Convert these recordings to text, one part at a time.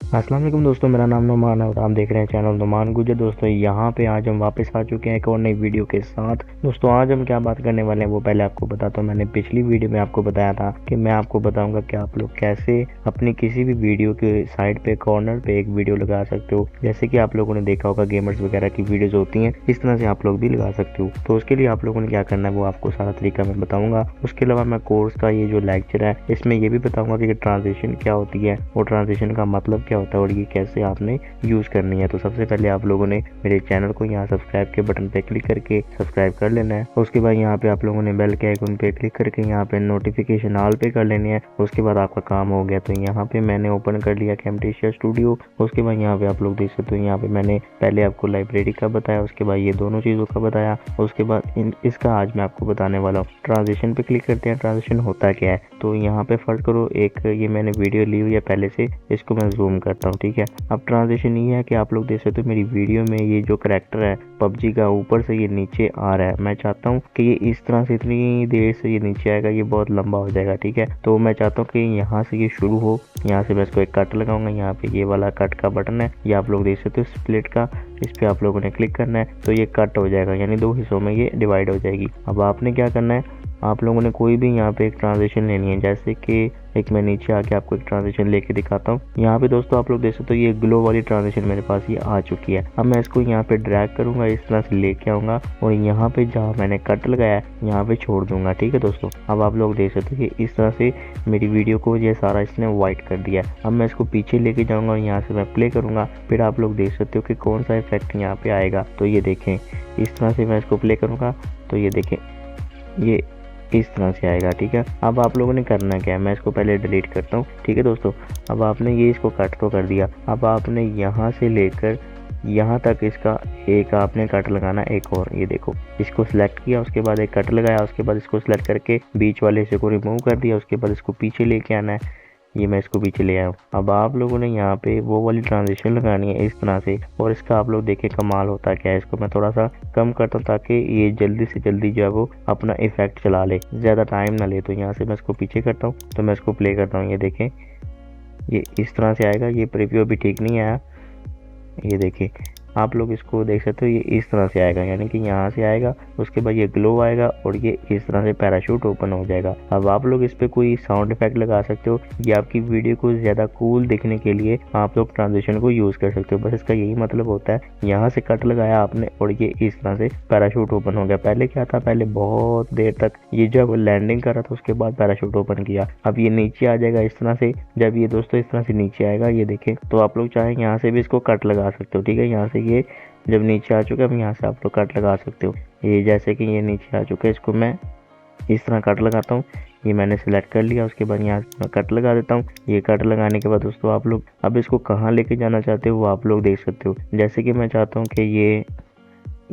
अस्सलाम वालेकुम दोस्तों, मेरा नाम नुमान है और आप देख रहे हैं चैनल नुमान गुजर। दोस्तों यहाँ पे आज हम वापस आ चुके हैं एक और नई वीडियो के साथ। दोस्तों आज हम क्या बात करने वाले हैं वो पहले आपको बताता हूँ। मैंने पिछली वीडियो में आपको बताया था कि मैं आपको बताऊंगा कि आप लोग कैसे अपनी किसी भी वीडियो के साइड पे कॉर्नर पे एक वीडियो लगा सकते हो। जैसे कि आप लोगों ने देखा होगा गेमर्स वगैरह की वीडियोज होती हैं, इस तरह से आप लोग भी लगा सकते हो। तो उसके लिए आप लोगों ने क्या करना है वो आपको सारा तरीका मैं बताऊंगा। उसके अलावा मैं कोर्स का ये जो लेक्चर है इसमें ये भी बताऊंगा कि ट्रांजिशन क्या होती है और ट्रांजिशन का मतलब क्या होता है और ये कैसे आपने यूज करनी है। तो सबसे पहले आप लोगों ने मेरे चैनल को यहाँ सब्सक्राइब के बटन पे क्लिक करके सब्सक्राइब कर लेना है। उसके बाद यहाँ पे आप लोगों ने बेल के आइकन पे क्लिक करके यहाँ पे नोटिफिकेशन ऑल पे कर लेनी है। उसके बाद आपका काम हो गया। तो यहाँ पे मैंने ओपन कर लिया कैमटेशिया स्टूडियो। उसके बाद यहाँ पे आप लोग देख सकते हो, यहाँ पे मैंने पहले आपको लाइब्रेरी का बताया, उसके बाद ये दोनों चीज़ों का बताया। उसके बाद इसका आज मैं आपको बताने वाला हूँ। ट्रांजिशन पे क्लिक करते हैं। ट्रांजिशन होता क्या है तो यहाँ पे फर्स्ट करो, एक ये मैंने वीडियो ली हुई है पहले से, इसको मैं जूम करता हूँ। ठीक है, अब ट्रांजिशन ये है कि आप लोग देख सकते हो मेरी वीडियो में ये जो करैक्टर है पबजी का ऊपर से ये नीचे आ रहा है। मैं चाहता हूँ कि ये इस तरह से इतनी देर से ये नीचे आएगा, ये बहुत लंबा हो जाएगा। ठीक है, तो मैं चाहता हूँ कि यहाँ से ये शुरू हो। यहाँ से मैं इसको एक कट लगाऊंगा। यहाँ पे ये वाला कट का बटन है, ये आप लोग देख सकते हो स्प्लिट का, इस पे आप लोगों ने क्लिक करना है तो ये कट हो जाएगा, यानी दो हिस्सों में ये डिवाइड हो जाएगी। अब आपने क्या करना है, आप लोगों ने कोई भी यहाँ पे एक ट्रांजिशन लेनी है। जैसे कि एक मैं नीचे आके आपको एक ट्रांजिशन लेके दिखाता हूँ। यहाँ पे दोस्तों आप लोग देख सकते हो ये ग्लो वाली ट्रांजिशन मेरे पास ये आ चुकी है। अब मैं इसको यहाँ पे ड्रैग करूंगा, इस तरह से लेके आऊंगा और यहाँ पे जहाँ मैंने कट लगाया है यहाँ पे छोड़ दूंगा। ठीक है दोस्तों, अब आप लोग देख सकते हो कि इस तरह से मेरी वीडियो को ये सारा इसने व्हाइट कर दिया है। अब मैं इसको पीछे लेके जाऊंगा और यहाँ से मैं प्ले करूंगा, फिर आप लोग देख सकते हो कि कौन सा इफेक्ट यहाँ पे आएगा। तो ये देखें, इस तरह से मैं इसको प्ले करूंगा तो ये देखें ये इस तरह से आएगा। ठीक है, अब आप लोगों ने करना क्या है, मैं इसको पहले डिलीट करता हूँ। ठीक है दोस्तों, अब आपने ये इसको कट तो कर दिया। अब आपने यहाँ से लेकर यहाँ तक इसका एक आपने कट लगाना, एक और ये देखो, इसको सिलेक्ट किया, उसके बाद एक कट लगाया, उसके बाद इसको सिलेक्ट करके बीच वाले हिस्से को रिमूव कर दिया, उसके बाद इसको पीछे लेके आना है। ये मैं इसको पीछे ले आया हूँ। अब आप लोगों ने यहाँ पे वो वाली ट्रांजिशन लगानी है इस तरह से, और इसका आप लोग देखें कमाल होता क्या है। इसको मैं थोड़ा सा कम करता हूँ ताकि ये जल्दी से जल्दी जो है वो अपना इफेक्ट चला ले, ज़्यादा टाइम ना ले। तो यहाँ से मैं इसको पीछे करता हूँ, तो मैं इसको प्ले करता हूँ। ये देखें ये इस तरह से आएगा। ये प्रीव्यू अभी ठीक नहीं आया, ये देखिए आप लोग इसको देख सकते हो, ये इस तरह से आएगा, यानी कि यहाँ से आएगा, उसके बाद ये ग्लो आएगा और ये इस तरह से पैराशूट ओपन हो जाएगा। अब आप लोग इस पे कोई साउंड इफेक्ट लगा सकते हो, ये आपकी वीडियो को ज़्यादा कूल दिखने के लिए आप लोग ट्रांजिशन को यूज़ कर सकते हो। बस इसका यही मतलब होता है, यहाँ से कट लगाया आपने और ये इस तरह से पैराशूट ओपन हो गया। पहले क्या था, पहले बहुत देर तक ये जब लैंडिंग कर रहा था उसके बाद पैराशूट ओपन किया। अब ये नीचे आ जाएगा इस तरह से। जब ये दोस्तों इस तरह से नीचे आएगा, ये देखें, तो आप लोग चाहें यहाँ से भी इसको कट लगा सकते हो। ठीक है, यहाँ से ये जब नीचे आ चुका है, अब यहाँ से आप लोग कट लगा सकते हो। ये जैसे कि ये नीचे आ चुका है, इसको मैं इस तरह कट लगाता हूँ। ये मैंने सिलेक्ट कर लिया, उसके बाद यहाँ मैं कट लगा देता हूँ। ये कट लगाने के बाद दोस्तों आप लोग अब इसको कहाँ लेके जाना चाहते हो वो आप लोग देख सकते हो। जैसे कि मैं चाहता हूँ कि ये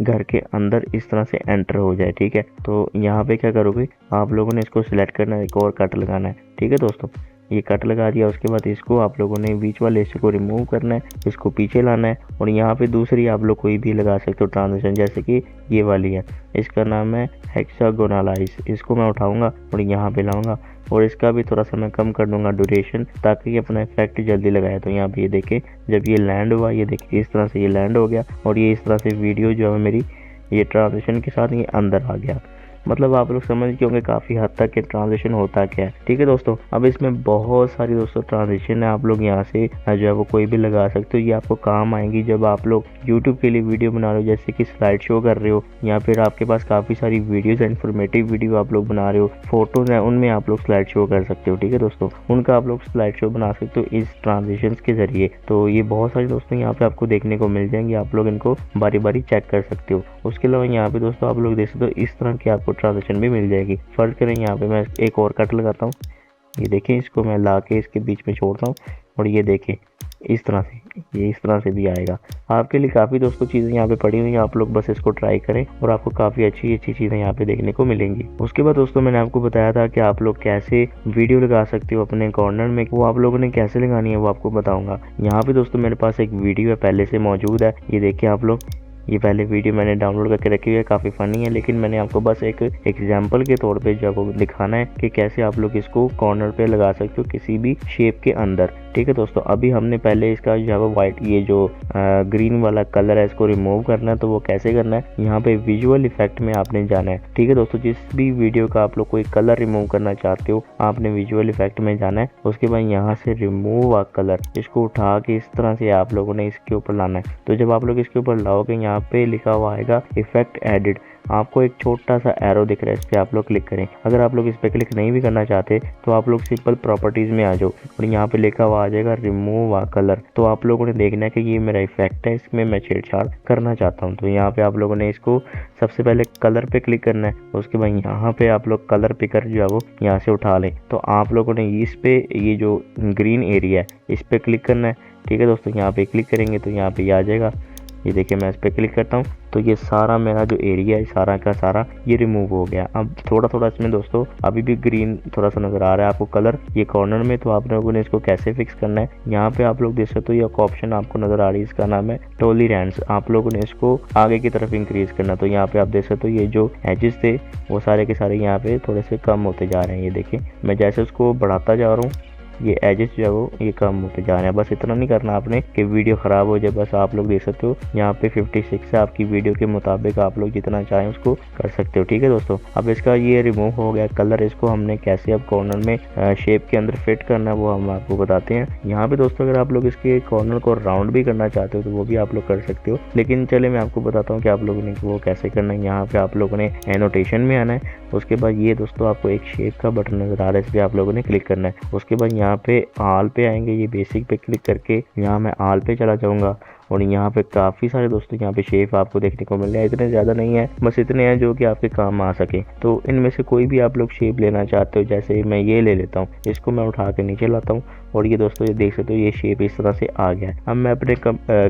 घर के अंदर इस तरह से एंटर हो जाए। ठीक है, तो यहाँ पे क्या करोगे, आप लोगों ने इसको सिलेक्ट करना है, एक और कट लगाना है। ठीक है दोस्तों, ये कट लगा दिया, उसके बाद इसको आप लोगों ने बीच वाले हिस्से को रिमूव करना है, इसको पीछे लाना है और यहाँ पे दूसरी आप लोग कोई भी लगा सकते हो ट्रांजिशन, जैसे कि ये वाली है, इसका नाम है हेक्सागोनलाइज। इसको मैं उठाऊंगा और यहाँ पे लाऊंगा और इसका भी थोड़ा सा मैं कम कर दूंगा ड्यूरेशन, ताकि ये अपना इफेक्ट जल्दी लगाए। तो यहाँ पे ये देखें, जब ये लैंड हुआ, ये देखिए इस तरह से ये लैंड हो गया और ये इस तरह से वीडियो जो है मेरी ये ट्रांजिशन के साथ ये अंदर आ गया। मतलब आप लोग समझ गए होंगे काफ़ी हद तक कि ट्रांजिशन होता क्या है। ठीक है दोस्तों, अब इसमें बहुत सारी दोस्तों ट्रांजिशन है, आप लोग यहाँ से जो है वो कोई भी लगा सकते हो। ये आपको काम आएंगी जब आप लोग यूट्यूब के लिए वीडियो बना रहे हो, जैसे कि स्लाइड शो कर रहे हो, या फिर आपके पास काफ़ी सारी वीडियोज़ है, इन्फॉर्मेटिव वीडियो आप लोग बना रहे हो, फोटोज़ हैं, उनमें आप लोग स्लाइड शो कर सकते हो। ठीक है दोस्तों, उनका आप लोग स्लाइड शो बना सकते हो इस ट्रांजिशन के ज़रिए। तो ये बहुत सारी दोस्तों यहाँ पे आपको देखने को मिल जाएंगी, आप लोग इनको बारी बारी चेक कर सकते हो। उसके अलावा यहाँ पे दोस्तों आप लोग देख सकते हो इस तरह की आपको ट्रांजिशन भी मिल जाएगी। फर्ज करें यहाँ पे मैं एक और कट लगाता हूँ, ये देखें, इसको मैं ला के इसके बीच में छोड़ता हूँ और ये देखें इस तरह से, ये इस तरह से भी आएगा। आपके लिए काफ़ी दोस्तों चीज़ें यहाँ पे पड़ी हुई हैं, आप लोग बस इसको ट्राई करें और आपको काफ़ी अच्छी अच्छी चीज़ें यहाँ पे देखने को मिलेंगी। उसके बाद दोस्तों मैंने आपको बताया था कि आप लोग कैसे वीडियो लगा सकते हो अपने कॉर्नर में, वो आप लोगों ने कैसे लगानी है वो आपको बताऊँगा। यहाँ पे दोस्तों मेरे पास एक वीडियो है पहले से मौजूद है, ये देखिए आप लोग, ये पहले वीडियो मैंने डाउनलोड करके रखी हुई है, काफ़ी फ़नी है, लेकिन मैंने आपको बस एक एग्जांपल के तौर पे जो आपको दिखाना है कि कैसे आप लोग इसको कॉर्नर पे लगा सकते हो किसी भी शेप के अंदर। ठीक है दोस्तों। अभी हमने पहले इसका जो है वो वाइट ये जो ग्रीन वाला कलर है इसको रिमूव करना है। तो वो कैसे करना है, यहाँ पे विजुअल इफेक्ट में आपने जाना है। ठीक है दोस्तों, जिस भी वीडियो का आप लोग कोई कलर रिमूव करना चाहते हो आपने विजुअल इफेक्ट में जाना है। उसके बाद यहाँ से रिमूव अ कलर, इसको उठा के इस तरह से आप लोगों ने इसके ऊपर लाना है। तो जब आप लोग इसके ऊपर लाओगे यहाँ पे लिखा हुआ आएगा इफेक्ट एडिड, आपको एक छोटा सा एरो दिख रहा है, इस पर आप लोग क्लिक करें। अगर आप लोग इस पर क्लिक नहीं भी करना चाहते तो आप लोग सिंपल प्रॉपर्टीज में आ जाओ और यहाँ पे लिखा हुआ आ जाएगा रिमूव अ कलर। तो आप लोगों ने देखना है कि ये मेरा इफेक्ट है, इसमें मैं छेड़छाड़ करना चाहता हूँ। तो यहाँ पे आप लोगों ने इसको सबसे पहले कलर पे क्लिक करना है। उसके बाद यहाँ पे आप लोग कलर पिकर जो है वो यहाँ से उठा लें। तो आप लोगों ने इस पे ये जो ग्रीन एरिया है इस पे क्लिक करना है। ठीक है दोस्तों, यहाँ पे क्लिक करेंगे तो यहाँ पे ये आ जाएगा। ये देखिए मैं इस पर क्लिक करता हूँ तो ये सारा मेरा जो एरिया है सारा का सारा ये रिमूव हो गया। अब थोड़ा थोड़ा इसमें दोस्तों अभी भी ग्रीन थोड़ा सा नजर आ रहा है आपको कलर ये कॉर्नर में। तो आप लोगों ने इसको कैसे फिक्स करना है, यहाँ पे आप लोग देख सकते हो, ये ऑप्शन आपको नजर आ रही है, इसका नाम है टॉलरेंस। आप लोगों ने इसको आगे की तरफ इंक्रीज करना। तो यहाँ पे आप देख सकते हो ये जो एजेस थे वो सारे के सारे यहाँ पे थोड़े से कम होते जा रहे हैं। ये देखिए मैं जैसे उसको बढ़ाता जा रहा हूँ ये एजेस जो है वो ये कम होते जा रहे हैं। बस इतना नहीं करना आपने कि वीडियो ख़राब हो जाए। बस आप लोग देख सकते हो यहाँ पे 56 है, आपकी वीडियो के मुताबिक आप लोग जितना चाहें उसको कर सकते हो। ठीक है दोस्तों, अब इसका ये रिमूव हो गया कलर। इसको हमने कैसे अब कॉर्नर में शेप के अंदर फिट करना है वो हम आपको बताते हैं। यहाँ पे दोस्तों अगर आप लोग इसके कॉर्नर को राउंड भी करना चाहते हो तो वो भी आप लोग कर सकते हो, लेकिन चले मैं आपको बताता हूँ कि आप लोगों ने वो कैसे करना है। यहाँ पे आप लोगों ने एनोटेशन में आना है। उसके बाद ये दोस्तों आपको एक शेप का बटन नजर आ रहा है, इस पर आप लोगों ने क्लिक करना है। उसके बाद यहाँ पे आल पे आएंगे, ये बेसिक पे क्लिक करके यहाँ मैं आल पे चला जाऊंगा और यहाँ पे काफ़ी सारे दोस्तों यहाँ पे शेप आपको देखने को मिल रहे हैं। इतने ज़्यादा नहीं है, बस इतने हैं जो कि आपके काम आ सके। तो इनमें से कोई भी आप लोग शेप लेना चाहते हो, जैसे मैं ये ले लेता हूँ, इसको मैं उठा के नीचे लाता हूँ और ये दोस्तों ये देख सकते हो ये शेप इस तरह से आ गया है। अब मैं अपने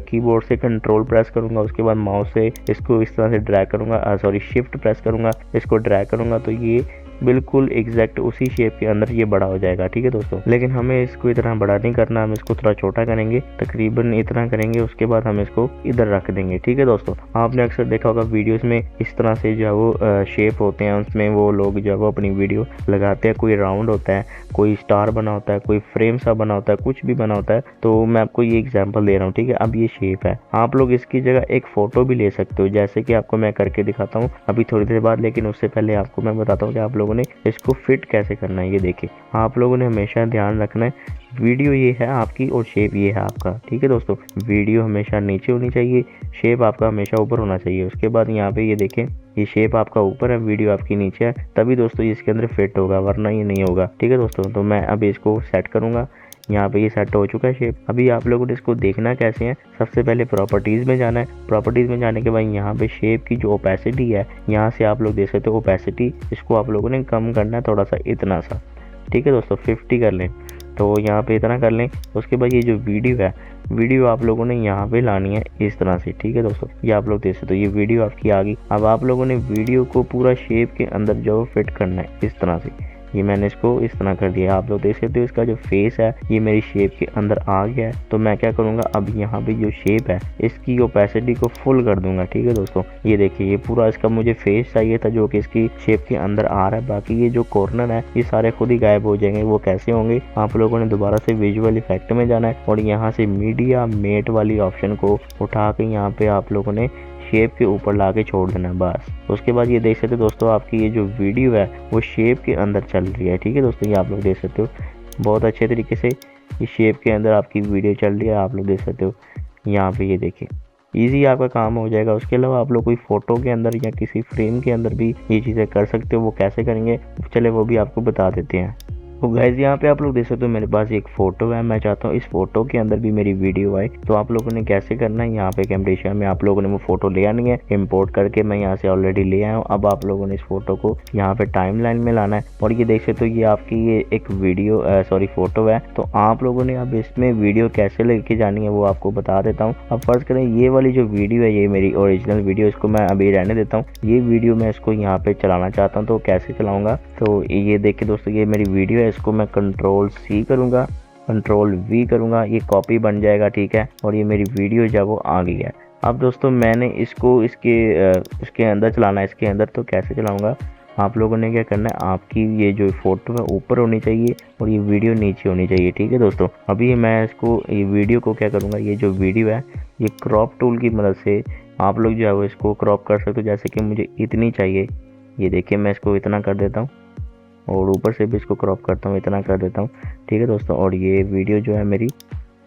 कीबोर्ड से कंट्रोल प्रेस करूँगा, उसके बाद माउस से इसको इस तरह से ड्रैग करूँगा, सॉरी शिफ्ट प्रेस करूँगा, इसको ड्रैग करूँगा तो ये बिल्कुल एग्जैक्ट उसी शेप के अंदर ये बड़ा हो जाएगा। ठीक है दोस्तों, लेकिन हमें इसको इतना बड़ा नहीं करना, हम इसको थोड़ा छोटा करेंगे, तकरीबन इतना करेंगे। उसके बाद हम इसको इधर रख देंगे। ठीक है दोस्तों, आपने अक्सर देखा होगा वीडियोस में इस तरह से जो है वो शेप होते हैं, उसमें वो लोग जो है वो अपनी वीडियो लगाते हैं। कोई राउंड होता है, कोई स्टार बना होता है, कोई फ्रेम सा बना होता है, कुछ भी बना होता है। तो मैं आपको ये एग्जाम्पल दे रहा हूँ। ठीक है, अब ये शेप है, आप लोग इसकी जगह एक फोटो भी ले सकते हो, जैसे कि आपको मैं करके दिखाता हूँ अभी थोड़ी देर बाद। लेकिन उससे पहले आपको मैं बताता हूँ कि आप लोगों ने इसको फिट कैसे करना है। ये देखिए, आप लोगों ने हमेशा ध्यान रखना है, वीडियो ये है आपकी और शेप ये है आपका। ठीक है दोस्तों, वीडियो हमेशा नीचे होनी चाहिए, शेप आपका हमेशा ऊपर होना चाहिए। उसके बाद यहाँ पे ये देखें, ये शेप आपका ऊपर है, वीडियो आपकी नीचे है, तभी दोस्तों ये इसके अंदर फिट होगा, वरना ये नहीं होगा। ठीक है दोस्तों, तो मैं अब इसको सेट करूँगा। यहाँ पे ये सेट हो चुका है शेप। अभी आप लोगों ने इसको देखना कैसे है, सबसे पहले प्रॉपर्टीज में जाना है। प्रॉपर्टीज में जाने के बाद यहाँ पे शेप की जो ओपेसिटी है, यहाँ से आप लोग देख सकते हो ओपेसिटी, इसको आप लोगों ने कम करना है थोड़ा सा, इतना सा। ठीक है दोस्तों, 50 कर लें, तो यहाँ पे इतना कर लें। उसके बाद ये जो वीडियो है, वीडियो आप लोगों ने यहाँ पे लानी है इस तरह से। ठीक है दोस्तों, ये आप लोग देख सकते हो, ये वीडियो आपकी आ गई। अब आप लोगों ने वीडियो को पूरा शेप के अंदर जो फिट करना है इस तरह से। ये मैंने इसको इस तरह कर दिया, आप लोग देख सकते हो इसका जो फेस है ये मेरी शेप के अंदर आ गया है। तो मैं क्या करूँगा, अब यहाँ पे जो शेप है इसकी ओपेसिटी को फुल कर दूंगा। ठीक है दोस्तों, ये देखिए, ये पूरा इसका मुझे फेस चाहिए था जो कि इसकी शेप के अंदर आ रहा है। बाकी ये जो कॉर्नर है ये सारे खुद ही गायब हो जाएंगे। वो कैसे होंगे, आप लोगों ने दोबारा से विजुअल इफेक्ट में जाना है और यहाँ से मीडिया मेट वाली ऑप्शन को उठा के यहाँ पे आप लोगों ने शेप के ऊपर ला के छोड़ देना है बस। उसके बाद ये देख सकते हो दोस्तों, आपकी ये जो वीडियो है वो शेप के अंदर चल रही है। ठीक है दोस्तों, ये आप लोग देख सकते हो बहुत अच्छे तरीके से ये शेप के अंदर आपकी वीडियो चल रही है, आप लोग देख सकते हो यहाँ पे। ये देखिए, ईजी आपका काम हो जाएगा। उसके अलावा आप लोग कोई फोटो के अंदर या किसी फ्रेम के अंदर भी ये चीज़ें कर सकते हो। वो कैसे करेंगे, चले वो भी आपको बता देते हैं। तो गाइस यहाँ पे आप लोग देख सकते हो मेरे पास एक फ़ोटो है, मैं चाहता हूँ इस फोटो के अंदर भी मेरी वीडियो आए। तो आप लोगों ने कैसे करना है, यहाँ पे कैमरेशिया में आप लोगों ने वो फ़ोटो ले आनी है, इंपोर्ट करके मैं यहाँ से ऑलरेडी ले आया हूँ। अब आप लोगों ने इस फोटो को यहाँ पे टाइमलाइन में लाना है और ये देख सकते हो ये आपकी ये एक वीडियो सॉरी फोटो है। तो आप लोगों ने अब इसमें वीडियो कैसे लेके जानी है वो आपको बता देता हूँ। अब फर्ज करें ये वाली जो वीडियो है ये मेरी ओरिजिनल वीडियो, इसको मैं अभी रहने देता हूँ। ये वीडियो मैं इसको यहाँ पे चलाना चाहता हूँ, तो कैसे चलाऊँगा, तो ये देखिए दोस्तों, ये मेरी वीडियो है, इसको मैं Ctrl+C करूँगा, Ctrl+V करूँगा, ये कॉपी बन जाएगा। ठीक है, और ये मेरी वीडियो जो वो आ गई है। अब दोस्तों मैंने इसको इसके अंदर चलाना है, इसके अंदर तो कैसे चलाऊँगा, आप लोगों ने क्या करना है, आपकी ये जो फ़ोटो है ऊपर होनी चाहिए और ये वीडियो नीचे होनी चाहिए। ठीक है दोस्तों, अभी मैं इसको ये वीडियो को क्या करूँगा, ये जो वीडियो है ये क्रॉप टूल की मदद से आप लोग जो है वो इसको क्रॉप कर सकते हो। जैसे कि मुझे इतनी चाहिए, ये देखिए मैं इसको इतना कर देता हूँ और ऊपर से भी इसको क्रॉप करता हूँ, इतना कर देता हूँ। ठीक है दोस्तों, और ये वीडियो जो है मेरी,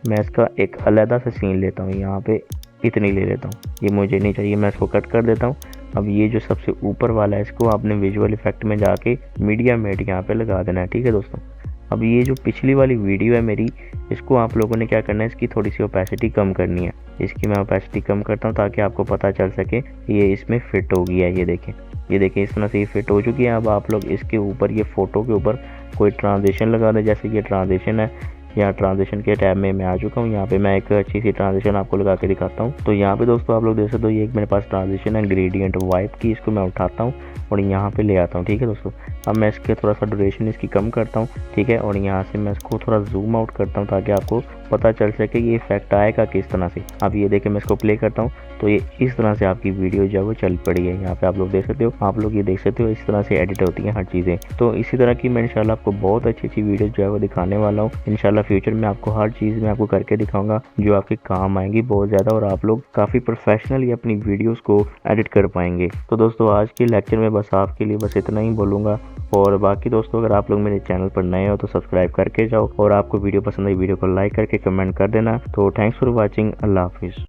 मैं इसका एक अलग सा सीन लेता हूँ, यहाँ पे इतनी ले लेता हूँ, ये मुझे नहीं चाहिए, मैं इसको कट कर देता हूँ। अब ये जो सबसे ऊपर वाला है इसको आपने विजुअल इफेक्ट में जाके मीडिया मेट यहाँ पे लगा देना है। ठीक है दोस्तों, अब ये जो पिछली वाली वीडियो है मेरी, इसको आप लोगों ने क्या करना है, इसकी थोड़ी सी ओपेसिटी कम करनी है। इसकी मैं ओपेसिटी कम करता हूँ ताकि आपको पता चल सके कि ये इसमें फिट हो गया है। ये देखें इस तरह से ये फिट हो चुकी है। अब आप लोग इसके ऊपर, ये फ़ोटो के ऊपर कोई ट्रांजिशन लगा दें, जैसे ये ट्रांजिशन है, यहाँ ट्रांजिशन के टैब में मैं आ चुका हूँ। यहाँ पे मैं एक अच्छी सी ट्रांजिशन आपको लगा के दिखाता हूँ। तो यहाँ पे दोस्तों आप लोग देख सकते हो, ये एक मेरे पास ट्रांजिशन है ग्रेडियंट वाइप की, इसको मैं उठाता हूँ और यहाँ पे ले आता हूँ। ठीक है दोस्तों, अब मैं इसके थोड़ा सा ड्यूरेशन इसकी कम करता हूँ। ठीक है, और यहाँ से मैं इसको थोड़ा जूम आउट करता हूँ ताकि आपको पता चल सके ये इफेक्ट आएगा किस तरह से। अब ये देखें मैं इसको प्ले करता हूँ तो ये इस तरह से आपकी वीडियो जो है वो चल पड़ी है। यहाँ पे आप लोग देख सकते हो, आप लोग ये देख सकते हो इस तरह से एडिट होती है हर चीज़ें। तो इसी तरह की मैं इंशाल्लाह आपको बहुत अच्छी वीडियो जो है वो दिखाने वाला हूँ। इंशाल्लाह फ्यूचर में आपको हर चीज़ में आपको करके दिखाऊंगा जो आपके काम आएंगी बहुत ज़्यादा, और आप लोग काफ़ी प्रोफेशनली अपनी वीडियोज़ को एडिट कर पाएंगे। तो दोस्तों आज के लेक्चर में बस आपके लिए बस इतना ही बोलूँगा, और बाकी दोस्तों अगर आप लोग मेरे चैनल पर नए हो तो सब्सक्राइब करके जाओ, और आपको वीडियो पसंद आई वीडियो को लाइक करके कमेंट कर देना। तो थैंक्स फॉर वॉचिंग, अल्लाह हाफिज़।